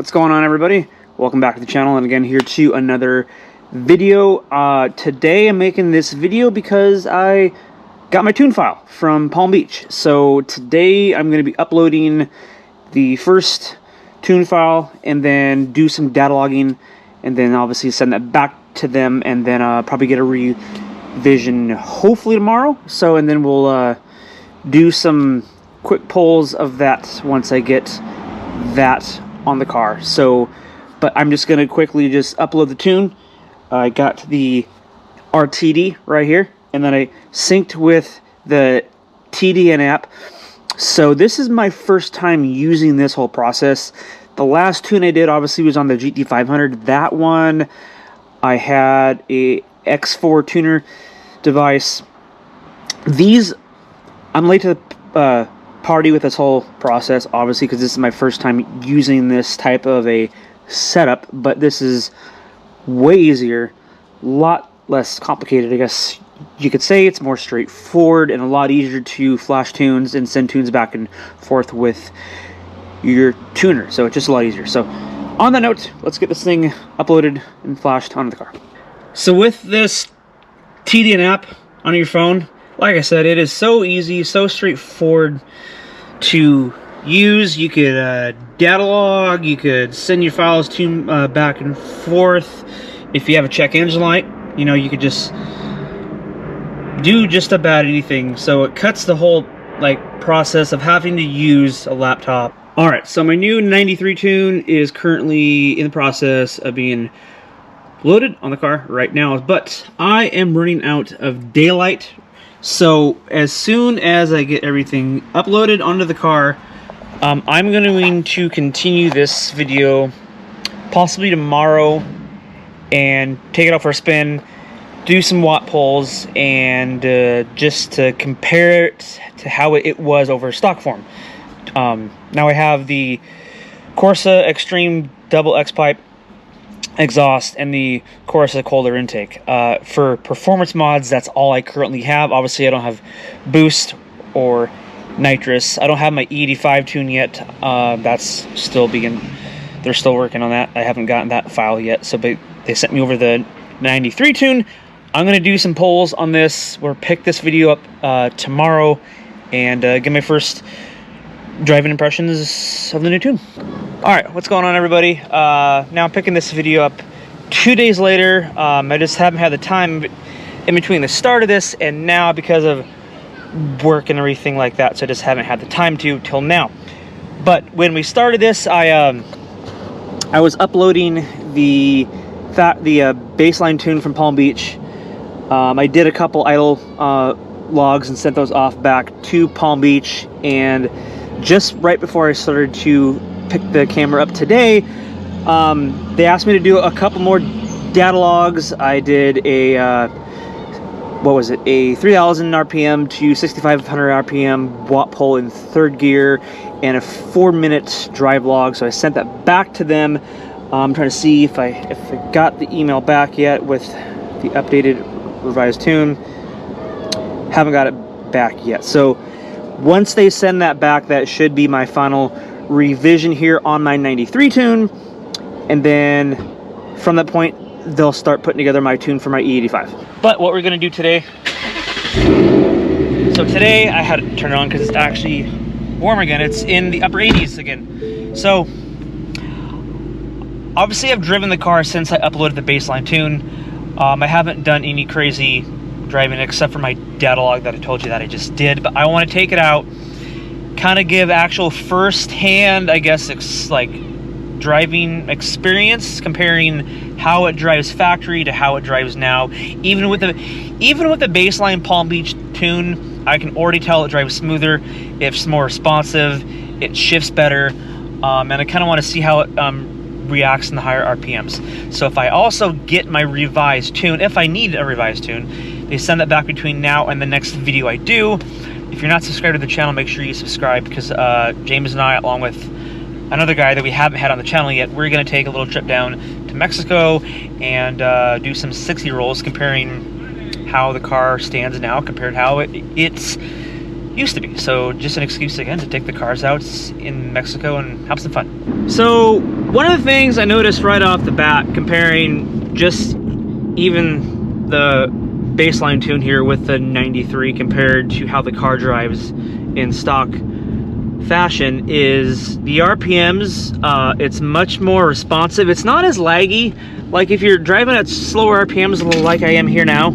What's going on, everybody? Welcome back to the channel, and again here to another video. Today I'm making this video because I got my tune file from Palm Beach. So today I'm going to be uploading the first tune file and then do some data logging, and then obviously send that back to them, and then probably get a revision hopefully tomorrow. So, and then we'll do some quick polls of that once I get that on the car. So, but I'm just gonna quickly just upload the tune. I got the RTD right here, and then I synced with the TDN app. So this is my first time using this whole process. The last tune I did obviously was on the GT500. That one I had a X4 tuner device. These, I'm late to the party with this whole process, obviously, because this is my first time using this type of a setup, but this is way easier, a lot less complicated, I guess you could say. It's more straightforward and a lot easier to flash tunes and send tunes back and forth with your tuner, so it's just a lot easier. So on that note, let's get this thing uploaded and flashed onto the car. So with this TDN app on your phone, like I said, it is so easy, so straightforward to use. You could data log, you could send your files to back and forth. If you have a check engine light, you know, you could just do just about anything. So it cuts the whole process of having to use a laptop. Alright, so my new 93 tune is currently in the process of being loaded on the car right now, but I am running out of daylight. So as soon as I get everything uploaded onto the car, I'm going to continue this video possibly tomorrow and take it out for a spin, do some watt polls, and just to compare it to how it was over stock form. Now I have the Corsa Extreme Double X Pipe exhaust and the Corsa Kohler intake. For performance mods, that's all I currently have. Obviously, I don't have boost or nitrous. I don't have my E85 tune yet. That's still they're still working on that. I haven't gotten that file yet. So they sent me over the 93 tune. I'm going to do some polls on this, or pick this video up tomorrow, and get my first driving impressions of the new tune. Alright, what's going on, everybody? Now I'm picking this video up 2 days later. I just haven't had the time in between the start of this and now because of work and everything like that, so I just haven't had the time to till now. But when we started this, I was uploading the baseline tune from Palm Beach. I did a couple idle logs and sent those off back to Palm Beach, and just right before I started to pick the camera up today, they asked me to do a couple more data logs. I did a what was it, a 3000 rpm to 6500 rpm watt poll in third gear, and a 4-minute drive log. So I sent that back to them. I'm trying to see if I got the email back yet with the updated revised tune. Haven't got it back yet. So once they send that back, that should be my final revision here on my 93 tune, and then from that point they'll start putting together my tune for my E85. But what we're going to do today, so today I had to turn it on because it's actually warm again. It's in the upper 80s again. So obviously I've driven the car since I uploaded the baseline tune. I haven't done any crazy driving except for my data log that I told you that I just did, but I want to take it out, kind of give actual first-hand, I guess, driving experience, comparing how it drives factory to how it drives now. Even with the baseline Palm Beach tune, I can already tell it drives smoother, it's more responsive, it shifts better, and I kind of want to see how it reacts in the higher RPMs. So if I also get my revised tune, if I need a revised tune, they send that back between now and the next video I do. If you're not subscribed to the channel, make sure you subscribe, because James and I, along with another guy that we haven't had on the channel yet, we're going to take a little trip down to Mexico and do some 60 rolls, comparing how the car stands now compared to how it's used to be. So just an excuse again to take the cars out in Mexico and have some fun. So one of the things I noticed right off the bat, comparing just even the baseline tune here with the 93 compared to how the car drives in stock fashion, is the RPMs. It's much more responsive. It's not as laggy. Like if you're driving at slower RPMs like I am here now,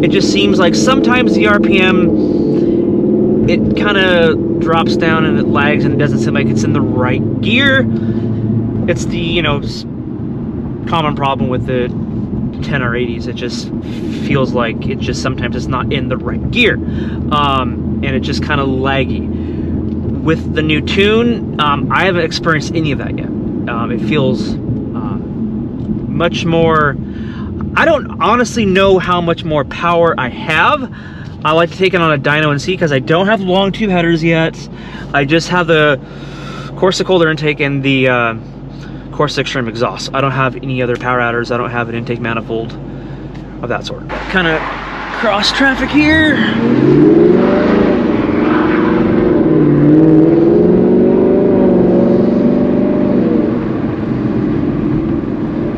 it just seems like sometimes the RPM, it kind of drops down and it lags and it doesn't seem like it's in the right gear. It's the, you know, common problem with the 10R80s. It just feels like it just sometimes it's not in the right gear, and it's just kind of laggy. With the new tune, I haven't experienced any of that yet. It feels much more. I don't honestly know how much more power I have. I like to take it on a dyno and see, because I don't have long tube headers yet. I just have the Corsa Colder intake and the Corsa Extreme exhaust. I don't have any other power adders. I don't have an intake manifold of that sort. Kind of cross traffic here.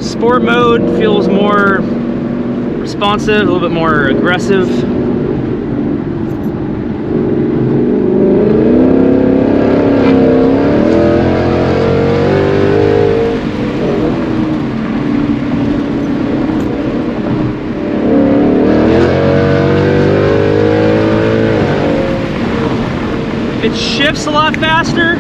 Sport mode feels more responsive, a little bit more aggressive. It shifts a lot faster.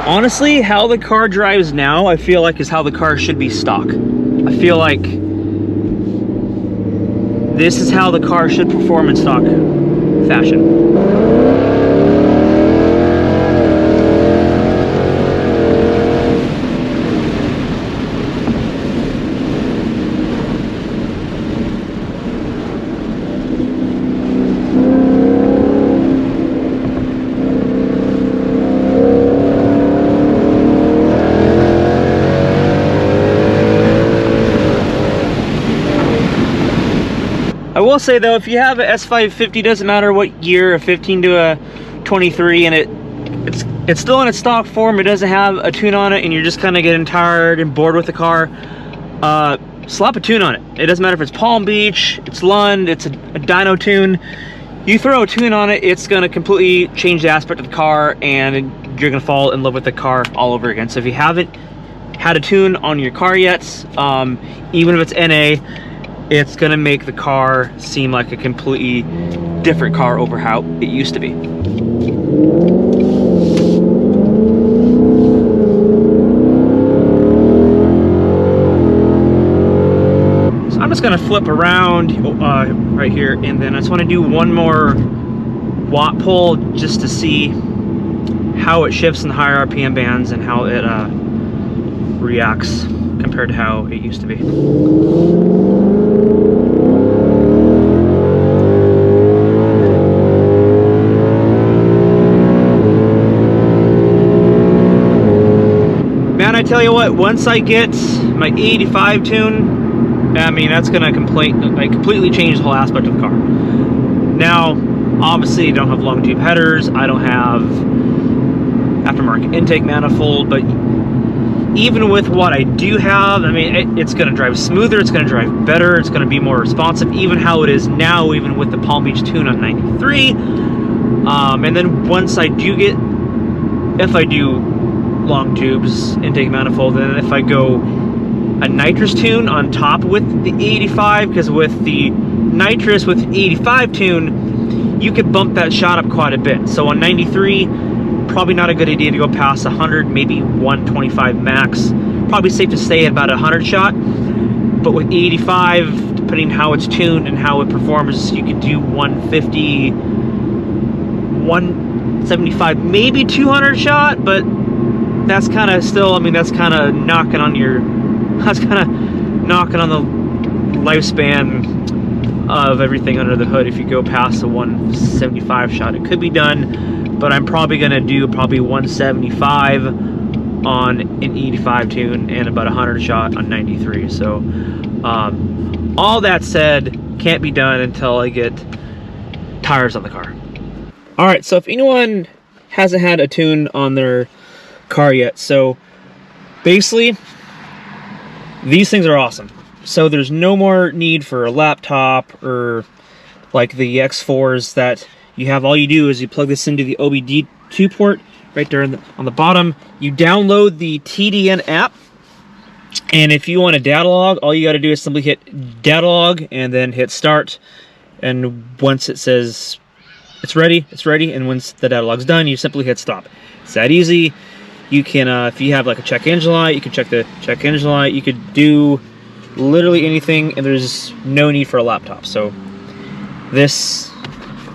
Honestly, how the car drives now, I feel like is how the car should be stock. I feel like this is how the car should perform in stock fashion. I will say though, if you have a S650, doesn't matter what gear, a 15 to a 23, and it's still in its stock form, it doesn't have a tune on it, and you're just kind of getting tired and bored with the car, slap a tune on it. It doesn't matter if it's Palm Beach, it's Lund, it's a dyno tune. You throw a tune on it, it's going to completely change the aspect of the car, and you're going to fall in love with the car all over again. So if you haven't had a tune on your car yet, even if it's NA, it's gonna make the car seem like a completely different car over how it used to be. So I'm just gonna flip around right here, and then I just wanna do one more watt pull just to see how it shifts in the higher RPM bands and how it reacts compared to how it used to be. Man, I tell you what, once I get my 85 tune, I mean, that's gonna completely change the whole aspect of the car. Now, obviously, I don't have long tube headers, I don't have aftermarket intake manifold, but even with what I do have, I mean, it's gonna drive smoother, it's gonna drive better, it's gonna be more responsive, even how it is now, even with the Palm Beach tune on 93. And then once I do get, if I do long tubes, intake manifold, and if I go a nitrous tune on top with the 85, because with the nitrous with 85 tune, you could bump that shot up quite a bit. So on 93, probably not a good idea to go past 100, maybe 125 max. Probably safe to stay at about 100 shot. But with 85, depending how it's tuned and how it performs, you could do 150, 175, maybe 200 shot, but that's kind of still, I mean, that's kind of knocking on the lifespan of everything under the hood. If you go past the 175 shot, it could be done, but I'm probably gonna do 175 on an 85 tune and about 100 shot on 93. So all that said, can't be done until I get tires on the car. All right, so if anyone hasn't had a tune on their car yet, so basically these things are awesome. So there's no more need for a laptop or like the X4s that you have. All you do is you plug this into the OBD2 port right there on the bottom. You download the TDN app, and if you want a data log, all you got to do is simply hit data log and then hit start. And once it says it's ready, it's ready. And once the data log's done, you simply hit stop. It's that easy. You can, if you have like a check engine light, you can check the check engine light. You could do literally anything, and there's no need for a laptop. So this,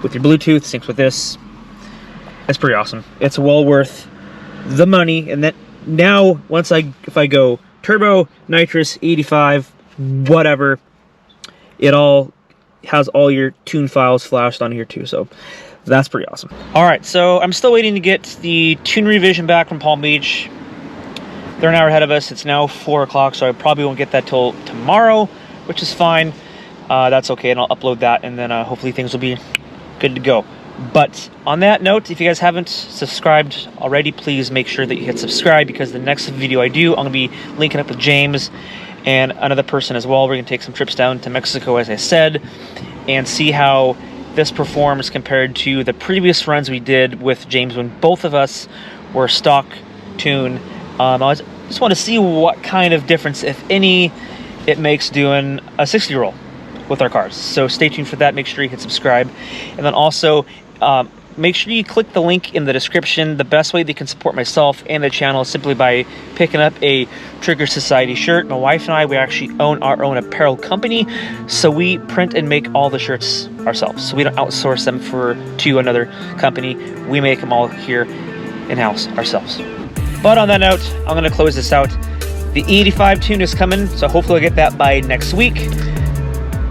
with your Bluetooth, syncs with this. It's pretty awesome. It's well worth the money. And then now, if I go turbo, nitrous, 85, whatever, it all has all your tune files flashed on here too. So that's pretty awesome. All right, so I'm still waiting to get the tune revision back from Palm Beach. They're an hour ahead of us. It's now 4 o'clock, so I probably won't get that till tomorrow, which is fine. That's okay, and I'll upload that, and then hopefully things will be good to go. But on that note, if you guys haven't subscribed already, please make sure that you hit subscribe, because the next video I do, I'm going to be linking up with James and another person as well. We're going to take some trips down to Mexico, as I said, and see how this performs compared to the previous runs we did with James when both of us were stock tune. I just want to see what kind of difference, if any, it makes doing a 60 roll with our cars. So stay tuned for that. Make sure you hit subscribe, and then also make sure you click the link in the description. The best way that you can support myself and the channel is simply by picking up a Trigger Society shirt. My wife and I, we actually own our own apparel company, so we print and make all the shirts ourselves. So we don't outsource them to another company. We make them all here in-house ourselves. But on that note, I'm going to close this out. The E85 tune is coming, so hopefully I'll get that by next week.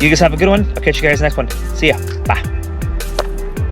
You guys have a good one. I'll catch you guys next one. See ya. Bye.